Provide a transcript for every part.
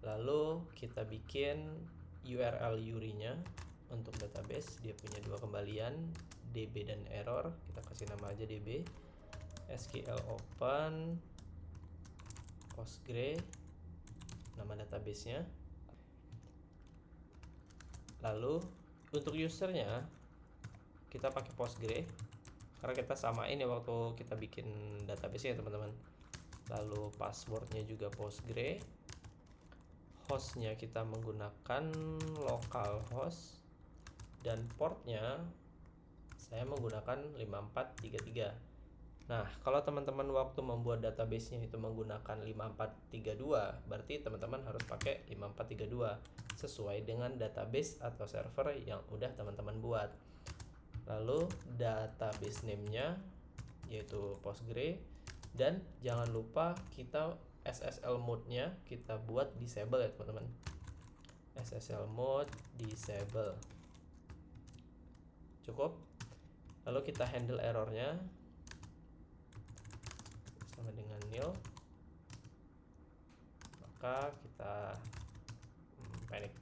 Lalu kita bikin URL URI-nya untuk database. Dia punya dua kembalian, DB dan error. Kita kasih nama aja DB. SQL open Postgre, nama databasenya. Lalu untuk usernya kita pakai Postgre karena kita samain ya waktu kita bikin database ya teman-teman. Lalu passwordnya juga Postgre. Hostnya kita menggunakan localhost dan portnya saya menggunakan 5433. Nah, kalau teman-teman waktu membuat database-nya itu menggunakan 5432, berarti teman-teman harus pakai 5432 sesuai dengan database atau server yang udah teman-teman buat. Lalu database name-nya yaitu Postgre, dan jangan lupa kita SSL mode-nya kita buat disable ya teman-teman. SSL mode disable. Cukup. Lalu kita handle errornya sama dengan nil. Maka kita panic.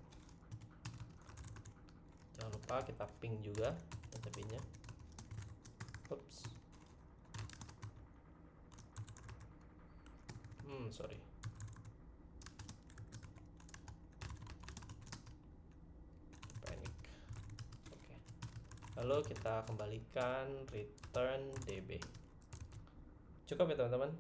Jangan lupa kita ping juga database-nya. Oops. Sorry. Panic. Oke. Lalu kita kembalikan return DB. Cukup ya teman-teman.